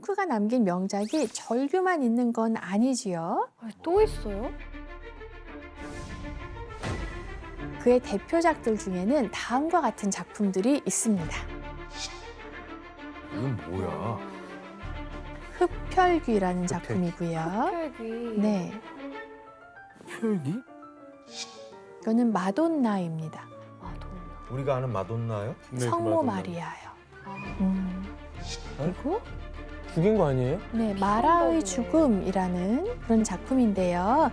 뭉크가 남긴 명작이 절규만 있는 건 아니지요. 또 있어요? 그의 대표작들 중에는 다음과 같은 작품들이 있습니다. 이건 뭐야? 흡혈귀라는 작품이고요. 혈귀. 네, 혈기? 이거는 마돈나입니다. 마돈나. 우리가 아는 마돈나요? 성모 마리아요. 그리고 죽인 거 아니에요? 네, 마라의 보네. 죽음이라는 그런 작품인데요.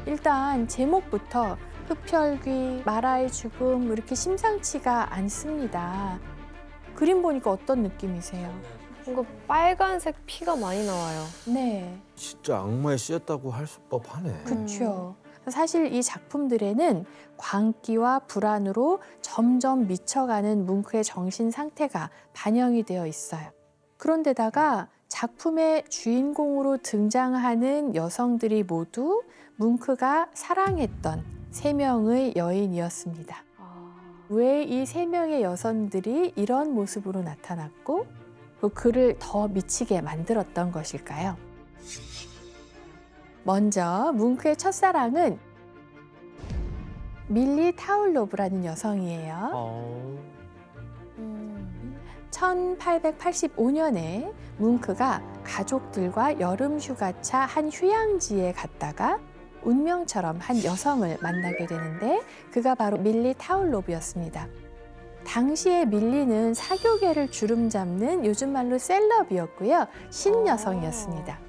일단 제목부터 흡혈귀, 마라의 죽음 이렇게 심상치가 않습니다. 그림 보니까 어떤 느낌이세요? 뭔가 빨간색 피가 많이 나와요. 네, 진짜 악마에 씌었다고 할 법하네. 그렇죠. 사실 이 작품들에는 광기와 불안으로 점점 미쳐가는 뭉크의 정신 상태가 반영이 되어 있어요. 그런데다가 작품의 주인공으로 등장하는 여성들이 모두 뭉크가 사랑했던 3명의 여인이었습니다. 왜 이 3명의 여성들이 이런 모습으로 나타났고 또 그를 더 미치게 만들었던 것일까요? 먼저 뭉크의 첫사랑은 밀리 타울로브라는 여성이에요. 1885년에 뭉크가 가족들과 여름 휴가차 한 휴양지에 갔다가 운명처럼 한 여성을 만나게 되는데 그가 바로 밀리 타울로브였습니다. 당시에 밀리는 사교계를 주름잡는 요즘 말로 셀럽이었고요. 신여성이었습니다.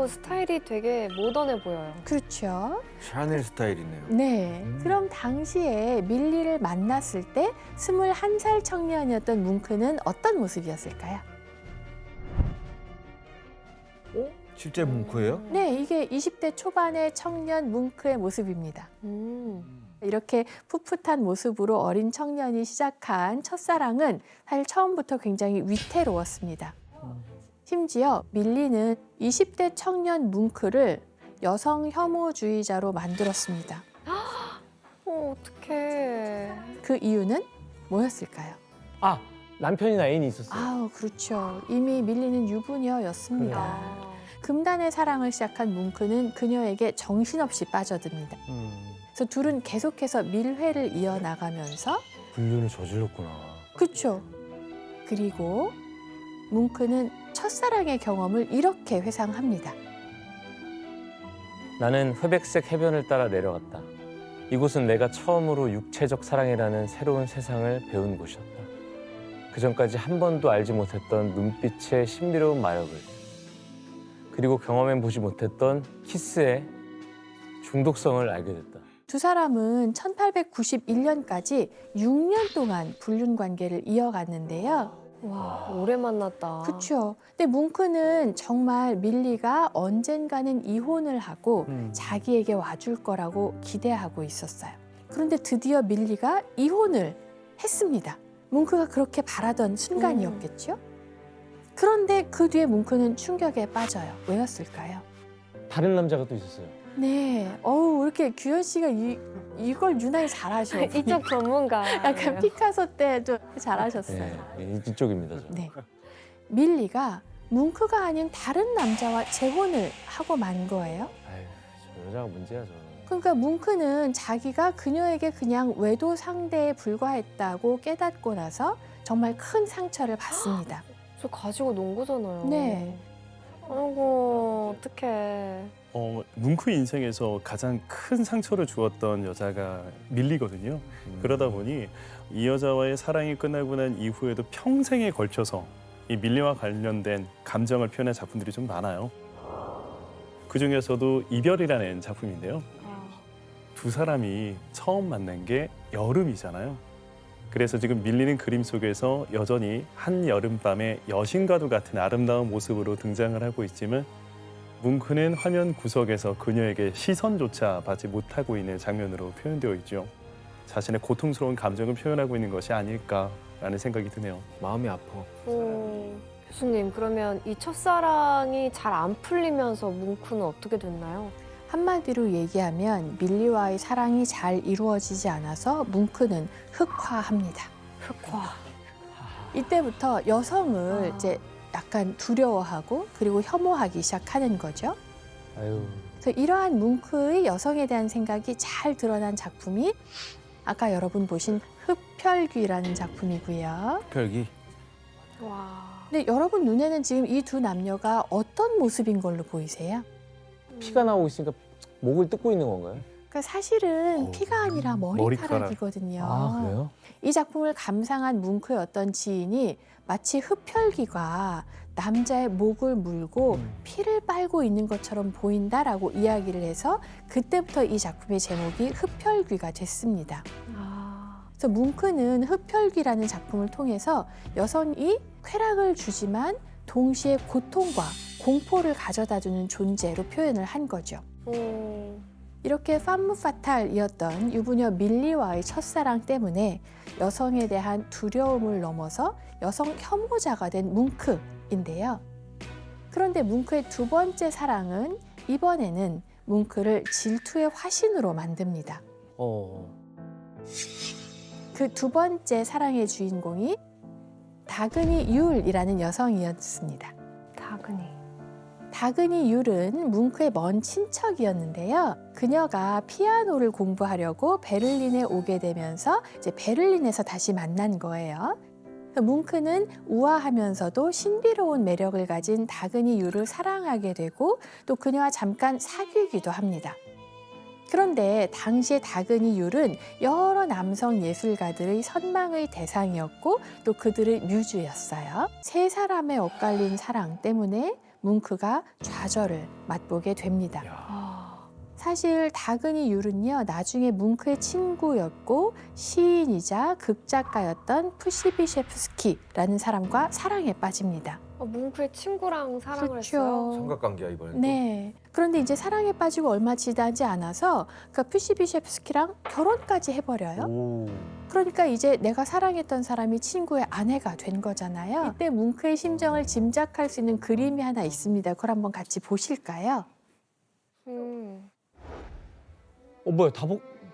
스타일이 되게 모던해 보여요. 그렇죠. 샤넬 스타일이네요. 네. 그럼 당시에 밀리를 만났을 때 21살 청년이었던 뭉크는 어떤 모습이었을까요? 실제 뭉크예요? 네, 이게 20대 초반의 청년 뭉크의 모습입니다. 이렇게 풋풋한 모습으로 어린 청년이 시작한 첫사랑은 사실 처음부터 굉장히 위태로웠습니다. 심지어 밀리는 20대 청년 뭉크를 여성 혐오주의자로 만들었습니다. 어떡해. 그 이유는 뭐였을까요? 아, 남편이나 애인이 있었어요. 아우, 그렇죠. 이미 밀리는 유부녀였습니다. 금단의 사랑을 시작한 뭉크는 그녀에게 정신없이 빠져듭니다. 그래서 둘은 계속해서 밀회를 이어나가면서 불륜을 저질렀구나. 그렇죠. 그리고 뭉크는 첫사랑의 경험을 이렇게 회상합니다. 나는 회백색 해변을 따라 내려갔다. 이곳은 내가 처음으로 육체적 사랑이라는 새로운 세상을 배운 곳이었다. 그전까지 한 번도 알지 못했던 눈빛의 신비로운 마력을, 그리고 경험해보지 못했던 키스의 중독성을 알게 됐다. 두 사람은 1891년까지 6년 동안 불륜 관계를 이어갔는데요. 와, 오래 만났다. 그렇죠. 근데 뭉크는 정말 밀리가 언젠가는 이혼을 하고 자기에게 와줄 거라고 기대하고 있었어요. 그런데 드디어 밀리가 이혼을 했습니다. 뭉크가 그렇게 바라던 순간이었겠죠? 그런데 그 뒤에 뭉크는 충격에 빠져요. 왜였을까요? 다른 남자가 또 있었어요. 네. 어우, 이렇게 규현 씨가 이걸 유난히 잘하셔. 이쪽 전문가. 약간 피카소 때도 잘하셨어요. 네, 이쪽입니다. 저. 네. 밀리가 뭉크가 아닌 다른 남자와 재혼을 하고 만 거예요. 아유, 저 여자가 문제야, 저. 그러니까 뭉크는 자기가 그녀에게 그냥 외도 상대에 불과했다고 깨닫고 나서 정말 큰 상처를 받습니다. 저 가지고 논 거잖아요. 네. 아이고, 어떡해. 뭉크 인생에서 가장 큰 상처를 주었던 여자가 밀리거든요. 그러다 보니 이 여자와의 사랑이 끝나고 난 이후에도 평생에 걸쳐서 이 밀리와 관련된 감정을 표현한 작품들이 좀 많아요. 그중에서도 이별이라는 작품인데요. 두 사람이 처음 만난 게 여름이잖아요. 그래서 지금 밀리는 그림 속에서 여전히 한 여름밤의 여신과도 같은 아름다운 모습으로 등장을 하고 있지만 뭉크는 화면 구석에서 그녀에게 시선조차 받지 못하고 있는 장면으로 표현되어 있죠. 자신의 고통스러운 감정을 표현하고 있는 것이 아닐까라는 생각이 드네요. 마음이 아파. 교수님, 그러면 이 첫사랑이 잘 안 풀리면서 뭉크는 어떻게 됐나요? 한마디로 얘기하면 밀리와의 사랑이 잘 이루어지지 않아서 뭉크는 흑화합니다. 흑화. 이때부터 여성을 이제 약간 두려워하고 그리고 혐오하기 시작하는 거죠. 아유. 그래서 이러한 뭉크의 여성에 대한 생각이 잘 드러난 작품이 아까 여러분 보신 흡혈귀라는 작품이고요. 별기. 와. 근데 여러분 눈에는 지금 이 두 남녀가 어떤 모습인 걸로 보이세요? 피가 나오고 있으니까 목을 뜯고 있는 건가요? 그러니까 사실은 어우, 피가 아니라 머리카락이거든요. 아, 그래요? 이 작품을 감상한 뭉크의 어떤 지인이 마치 흡혈귀가 남자의 목을 물고 피를 빨고 있는 것처럼 보인다라고 이야기를 해서 그때부터 이 작품의 제목이 흡혈귀가 됐습니다. 아. 그래서 뭉크는 흡혈귀라는 작품을 통해서 여성이 쾌락을 주지만 동시에 고통과 공포를 가져다주는 존재로 표현을 한 거죠. 이렇게 팜무 파탈이었던 유부녀 밀리와의 첫사랑 때문에 여성에 대한 두려움을 넘어서 여성 혐오자가 된 뭉크인데요. 그런데 뭉크의 두 번째 사랑은 이번에는 뭉크를 질투의 화신으로 만듭니다. 그 두 번째 사랑의 주인공이 다그니 율이라는 여성이었습니다. 다그니. 다그니 율은 뭉크의 먼 친척이었는데요. 그녀가 피아노를 공부하려고 베를린에 오게 되면서 이제 베를린에서 다시 만난 거예요. 뭉크는 우아하면서도 신비로운 매력을 가진 다그니 율을 사랑하게 되고 또 그녀와 잠깐 사귀기도 합니다. 그런데 당시의 다그니 율은 여러 남성 예술가들의 선망의 대상이었고 또 그들의 뮤즈였어요. 세 사람의 엇갈린 사랑 때문에 뭉크가 좌절을 맛보게 됩니다. 아. 사실 다그니 율은요, 나중에 뭉크의 친구였고 시인이자 극작가였던 푸시비셰프스키라는 사람과 사랑에 빠집니다. 뭉크의 친구랑 사랑을 그렇죠. 했어요. 삼각관계야 이번엔. 네. 그런데 이제 사랑에 빠지고 얼마 지나지 않아서 그러니까 푸시비셰프스키랑 결혼까지 해버려요. 오. 그러니까 이제 내가 사랑했던 사람이 친구의 아내가 된 거잖아요. 이때 뭉크의 심정을 짐작할 수 있는 그림이 하나 있습니다. 그걸 한번 같이 보실까요? 뭐야, 다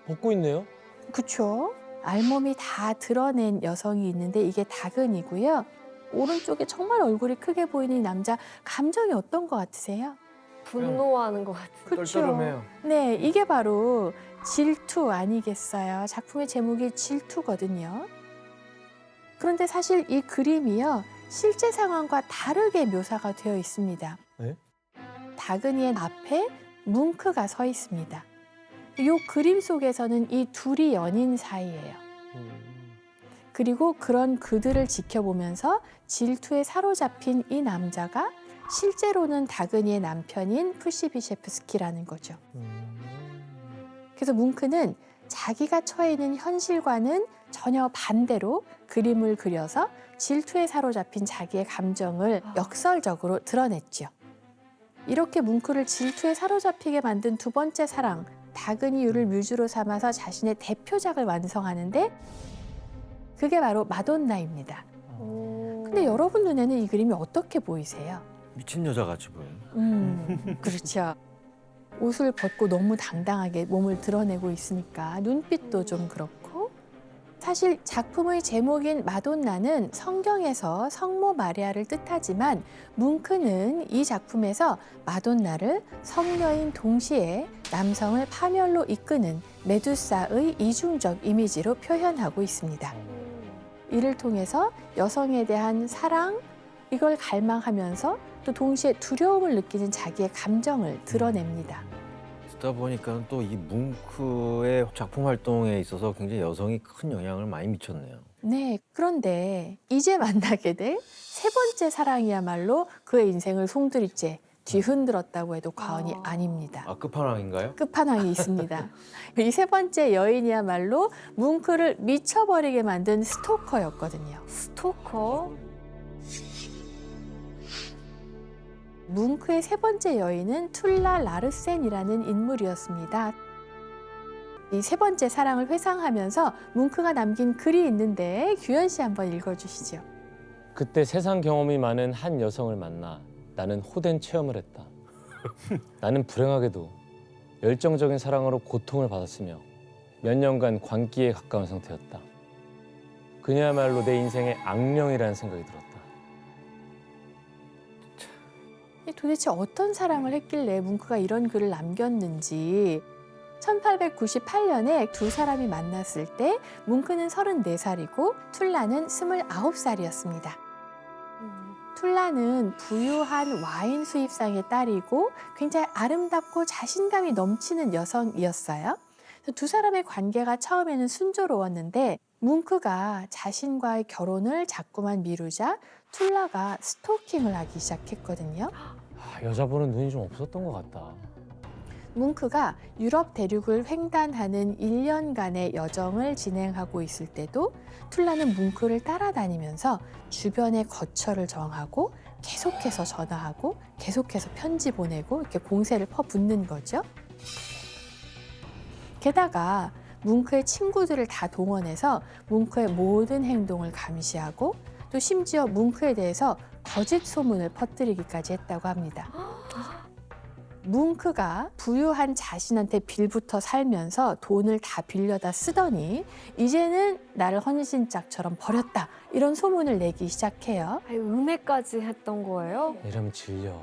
벗고 있네요? 그쵸? 알몸이 다 드러낸 여성이 있는데 이게 다근이고요. 오른쪽에 정말 얼굴이 크게 보이는 이 남자 감정이 어떤 것 같으세요? 분노하는 것 같은. 그쵸? 떨떠름해요. 네, 이게 바로 질투 아니겠어요? 작품의 제목이 질투거든요. 그런데 사실 이 그림이요, 실제 상황과 다르게 묘사가 되어 있습니다. 네? 다그니의 앞에 뭉크가 서 있습니다. 이 그림 속에서는 이 둘이 연인 사이예요. 그리고 그런 그들을 지켜보면서 질투에 사로잡힌 이 남자가 실제로는 다그니의 남편인 푸시비셰프스키라는 거죠. 그래서 뭉크는 자기가 처해 있는 현실과는 전혀 반대로 그림을 그려서 질투에 사로잡힌 자기의 감정을 역설적으로 드러냈죠. 이렇게 뭉크를 질투에 사로잡히게 만든 두 번째 사랑, 다그니 율을 뮤즈로 삼아서 자신의 대표작을 완성하는데 그게 바로 마돈나입니다. 근데 여러분 눈에는 이 그림이 어떻게 보이세요? 미친 여자 같이 보여요. 그렇죠. 옷을 벗고 너무 당당하게 몸을 드러내고 있으니까 눈빛도 좀 그렇고, 사실 작품의 제목인 마돈나는 성경에서 성모 마리아를 뜻하지만 뭉크는 이 작품에서 마돈나를 성녀인 동시에 남성을 파멸로 이끄는 메두사의 이중적 이미지로 표현하고 있습니다. 이를 통해서 여성에 대한 사랑, 이걸 갈망하면서 또 동시에 두려움을 느끼는 자기의 감정을 드러냅니다. 듣다 보니까 또 이 뭉크의 작품 활동에 있어서 굉장히 여성이 큰 영향을 많이 미쳤네요. 네, 그런데 이제 만나게 될 세 번째 사랑이야말로 그의 인생을 송두리째 뒤흔들었다고 해도 과언이 아닙니다. 아, 끝판왕인가요? 끝판왕이 있습니다. 이 세 번째 여인이야말로 뭉크를 미쳐버리게 만든 스토커였거든요. 스토커? 뭉크의 세 번째 여인은 툴라 라르센이라는 인물이었습니다. 이 세 번째 사랑을 회상하면서 뭉크가 남긴 글이 있는데 규현 씨 한번 읽어주시죠. 그때 세상 경험이 많은 한 여성을 만나 나는 호된 체험을 했다. 나는 불행하게도 열정적인 사랑으로 고통을 받았으며 몇 년간 광기에 가까운 상태였다. 그녀야말로 내 인생의 악령이라는 생각이 들었다. 도대체 어떤 사랑을 했길래 뭉크가 이런 글을 남겼는지 1898년에 두 사람이 만났을 때 뭉크는 34살이고 툴라는 29살이었습니다. 툴라는 부유한 와인 수입상의 딸이고 굉장히 아름답고 자신감이 넘치는 여성이었어요. 두 사람의 관계가 처음에는 순조로웠는데 뭉크가 자신과의 결혼을 자꾸만 미루자 툴라가 스토킹을 하기 시작했거든요. 여자 보는 눈이 좀 없었던 것 같다. 뭉크가 유럽 대륙을 횡단하는 1년간의 여정을 진행하고 있을 때도 툴라는 뭉크를 따라다니면서 주변의 거처를 정하고 계속해서 전화하고 계속해서 편지 보내고 이렇게 공세를 퍼붓는 거죠. 게다가 뭉크의 친구들을 다 동원해서 뭉크의 모든 행동을 감시하고 또 심지어 뭉크에 대해서 거짓 소문을 퍼뜨리기까지 했다고 합니다. 뭉크가 부유한 자신한테 빌부터 살면서 돈을 다 빌려다 쓰더니 이제는 나를 헌신짝처럼 버렸다 이런 소문을 내기 시작해요. 아니, 음해까지 했던 거예요? 이러면 질려.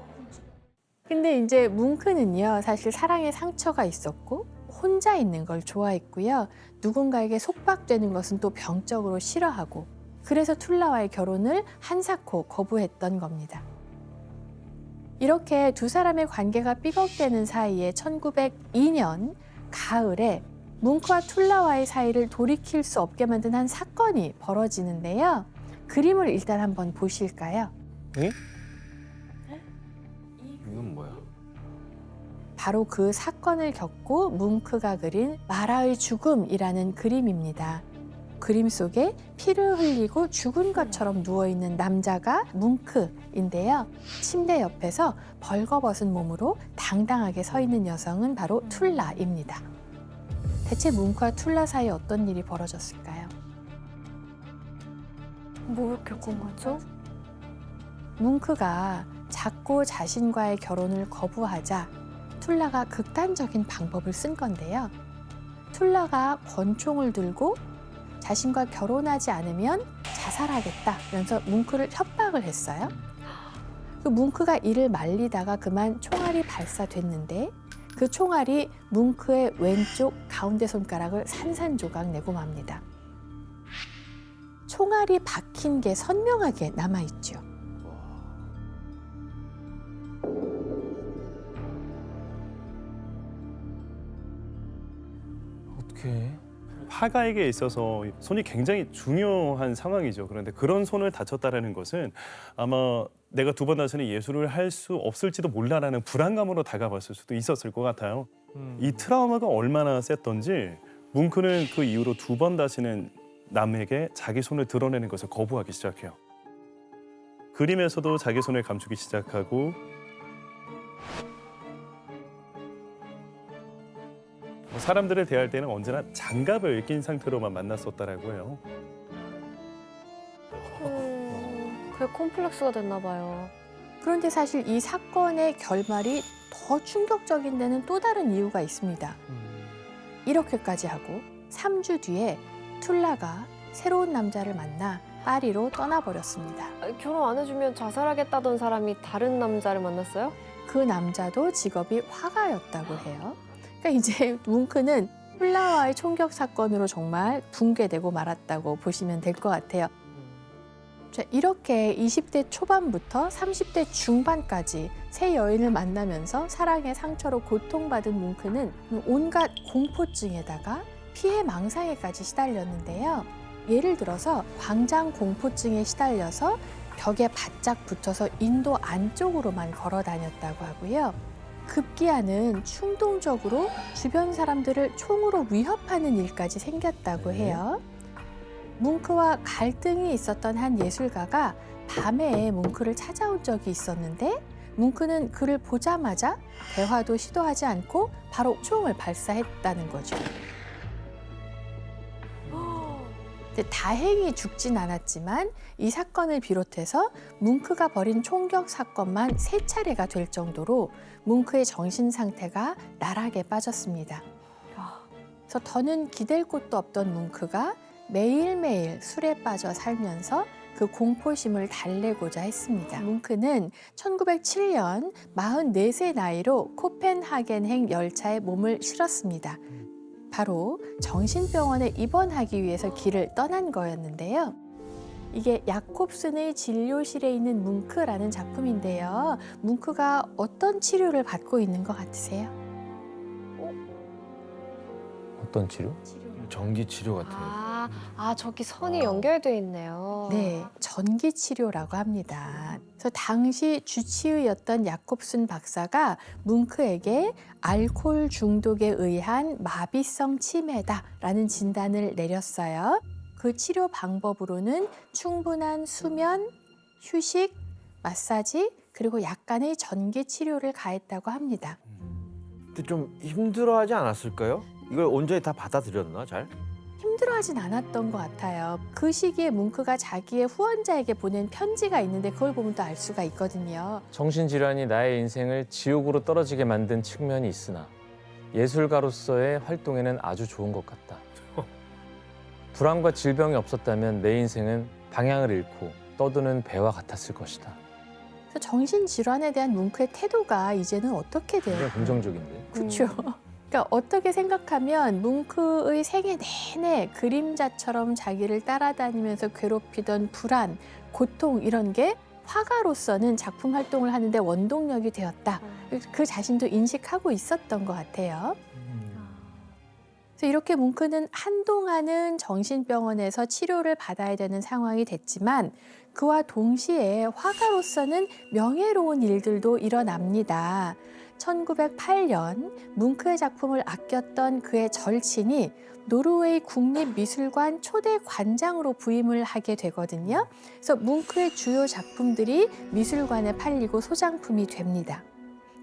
근데 이제 뭉크는요 사실 사랑에 상처가 있었고 혼자 있는 걸 좋아했고요. 누군가에게 속박되는 것은 또 병적으로 싫어하고 그래서 툴라와의 결혼을 한사코 거부했던 겁니다. 이렇게 두 사람의 관계가 삐걱대는 사이에 1902년 가을에 뭉크와 툴라와의 사이를 돌이킬 수 없게 만든 한 사건이 벌어지는데요. 그림을 일단 한번 보실까요? 응? 이건 뭐야? 바로 그 사건을 겪고 뭉크가 그린 마라의 죽음이라는 그림입니다. 그림 속에 피를 흘리고 죽은 것처럼 누워있는 남자가 뭉크인데요. 침대 옆에서 벌거벗은 몸으로 당당하게 서 있는 여성은 바로 툴라입니다. 대체 뭉크와 툴라 사이에 어떤 일이 벌어졌을까요? 뭘 겪은 거죠? 뭉크가 자꾸 자신과의 결혼을 거부하자 툴라가 극단적인 방법을 쓴 건데요. 툴라가 권총을 들고 자신과 결혼하지 않으면 자살하겠다면서 뭉크를 협박을 했어요. 그 뭉크가 이를 말리다가 그만 총알이 발사됐는데 그 총알이 뭉크의 왼쪽 가운데 손가락을 산산조각 내고 맙니다. 총알이 박힌 게 선명하게 남아있죠. 어떻게? 화가에게 있어서 손이 굉장히 중요한 상황이죠. 그런데 그런 손을 다쳤다라는 것은 아마 내가 두 번 다시는 예술을 할 수 없을지도 몰라라는 불안감으로 다가왔을 수도 있었을 것 같아요. 이 트라우마가 얼마나 셌던지 뭉크는 그 이후로 두 번 다시는 남에게 자기 손을 드러내는 것을 거부하기 시작해요. 그림에서도 자기 손을 감추기 시작하고 사람들을 대할 때는 언제나 장갑을 낀 상태로만 만났었다라고 해요. 그게 콤플렉스가 됐나 봐요. 그런데 사실 이 사건의 결말이 더 충격적인 데는 또 다른 이유가 있습니다. 이렇게까지 하고 3주 뒤에 툴라가 새로운 남자를 만나 파리로 떠나버렸습니다. 결혼 안 해주면 자살하겠다던 사람이 다른 남자를 만났어요? 그 남자도 직업이 화가였다고 해요. 그러니까 이제 뭉크는 툴라와의 총격 사건으로 정말 붕괴되고 말았다고 보시면 될 것 같아요. 자, 이렇게 20대 초반부터 30대 중반까지 새 여인을 만나면서 사랑의 상처로 고통받은 뭉크는 온갖 공포증에다가 피해 망상에까지 시달렸는데요. 예를 들어서 광장 공포증에 시달려서 벽에 바짝 붙어서 인도 안쪽으로만 걸어 다녔다고 하고요. 급기야는 충동적으로 주변 사람들을 총으로 위협하는 일까지 생겼다고 해요. 뭉크와 갈등이 있었던 한 예술가가 밤에 뭉크를 찾아온 적이 있었는데 뭉크는 그를 보자마자 대화도 시도하지 않고 바로 총을 발사했다는 거죠. 근데 다행히 죽진 않았지만 이 사건을 비롯해서 뭉크가 벌인 총격 사건만 3차례가 될 정도로 뭉크의 정신 상태가 나락에 빠졌습니다. 그래서 더는 기댈 곳도 없던 뭉크가 매일매일 술에 빠져 살면서 그 공포심을 달래고자 했습니다. 뭉크는 1907년 44세 나이로 코펜하겐행 열차에 몸을 실었습니다. 바로 정신병원에 입원하기 위해서 길을 떠난 거였는데요. 이게 야콥슨의 진료실에 있는 뭉크라는 작품인데요. 뭉크가 어떤 치료를 받고 있는 것 같으세요? 어떤 치료? 전기 치료 같은 거. 저기 선이 연결돼 있네요. 네, 전기 치료라고 합니다. 그래서 당시 주치의였던 야콥슨 박사가 뭉크에게 알코올 중독에 의한 마비성 치매다라는 진단을 내렸어요. 그 치료 방법으로는 충분한 수면, 휴식, 마사지, 그리고 약간의 전기 치료를 가했다고 합니다. 근데 좀 힘들어하지 않았을까요? 이걸 온전히 다 받아들였나 잘? 힘들어하진 않았던 것 같아요. 그 시기에 뭉크가 자기의 후원자에게 보낸 편지가 있는데 그걸 보면 또 알 수가 있거든요. 정신질환이 나의 인생을 지옥으로 떨어지게 만든 측면이 있으나 예술가로서의 활동에는 아주 좋은 것 같다. 불안과 질병이 없었다면 내 인생은 방향을 잃고 떠드는 배와 같았을 것이다. 그래서 정신질환에 대한 뭉크의 태도가 이제는 어떻게 돼요? 굉장히 긍정적인데. 그렇죠. 그러니까 어떻게 생각하면 뭉크의 생애 내내 그림자처럼 자기를 따라다니면서 괴롭히던 불안, 고통 이런 게 화가로서는 작품 활동을 하는데 원동력이 되었다. 그 자신도 인식하고 있었던 것 같아요. 그래서 이렇게 뭉크는 한동안은 정신병원에서 치료를 받아야 되는 상황이 됐지만 그와 동시에 화가로서는 명예로운 일들도 일어납니다. 1908년 뭉크의 작품을 아꼈던 그의 절친이 노르웨이 국립미술관 초대 관장으로 부임을 하게 되거든요. 그래서 뭉크의 주요 작품들이 미술관에 팔리고 소장품이 됩니다.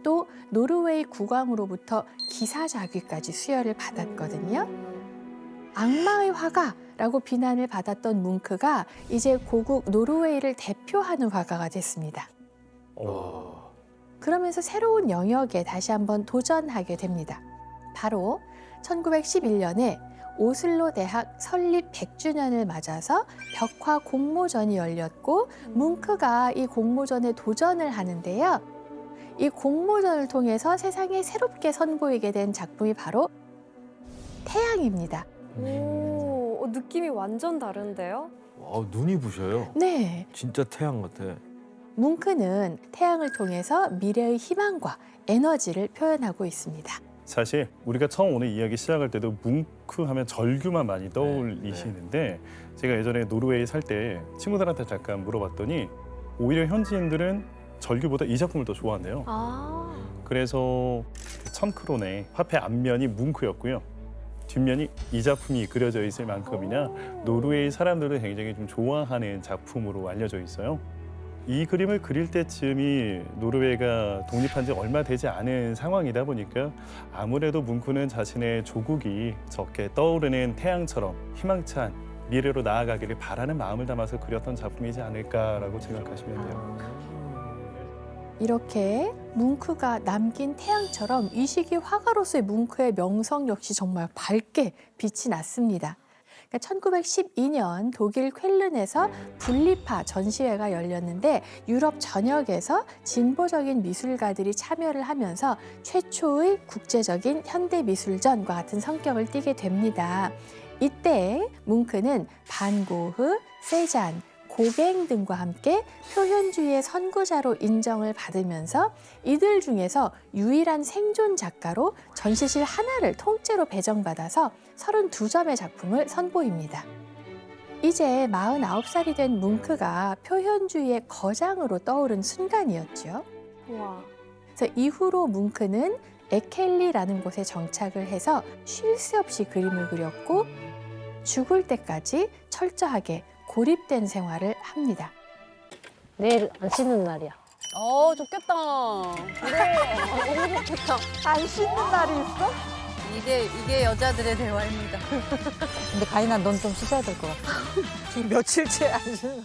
또 노르웨이 국왕으로부터 기사자귀까지 수여를 받았거든요. 악마의 화가라고 비난을 받았던 뭉크가 이제 고국 노르웨이를 대표하는 화가가 됐습니다. 그러면서 새로운 영역에 다시 한번 도전하게 됩니다. 바로 1911년에 오슬로 대학 설립 100주년을 맞아서 벽화 공모전이 열렸고 뭉크가 이 공모전에 도전을 하는데요. 이 공모전을 통해서 세상에 새롭게 선보이게 된 작품이 바로 태양입니다. 오, 느낌이 완전 다른데요? 눈이 부셔요. 네, 진짜 태양 같아. 뭉크는 태양을 통해서 미래의 희망과 에너지를 표현하고 있습니다. 사실 우리가 처음 오늘 이야기 시작할 때도 뭉크 하면 절규만 많이 떠올리시는데 제가 예전에 노르웨이 살 때 친구들한테 잠깐 물어봤더니 오히려 현지인들은 절규보다 이 작품을 더 좋아한대요. 그래서 1000크론의 화폐 앞면이 뭉크였고요. 뒷면이 이 작품이 그려져 있을 만큼이나 노르웨이 사람들도 굉장히 좀 좋아하는 작품으로 알려져 있어요. 이 그림을 그릴 때쯤이 노르웨이가 독립한 지 얼마 되지 않은 상황이다 보니까 아무래도 뭉크는 자신의 조국이 저렇게 떠오르는 태양처럼 희망찬 미래로 나아가기를 바라는 마음을 담아서 그렸던 작품이지 않을까라고 생각하시면 돼요. 이렇게 뭉크가 남긴 태양처럼 이 시기 화가로서의 뭉크의 명성 역시 정말 밝게 빛이 났습니다. 1912년 독일 쾰른에서 분리파 전시회가 열렸는데 유럽 전역에서 진보적인 미술가들이 참여를 하면서 최초의 국제적인 현대미술전과 같은 성격을 띠게 됩니다. 이때 뭉크는 반 고흐, 세잔, 고갱 등과 함께 표현주의의 선구자로 인정을 받으면서 이들 중에서 유일한 생존 작가로 전시실 하나를 통째로 배정받아서 32점의 작품을 선보입니다. 이제 49살이 된 뭉크가 표현주의의 거장으로 떠오른 순간이었죠. 와. 그래서 이후로 뭉크는 에켈리라는 곳에 정착을 해서 쉴 새 없이 그림을 그렸고 죽을 때까지 철저하게 고립된 생활을 합니다. 내일 안 쉬는 날이야. 좋겠다. 너무 좋겠다. 안 쉬는 날이 있어? 이게 여자들의 대화입니다. 근데 가인아, 넌 좀 쉬셔야 될 것 같아. 지금 며칠째 안 쉬는.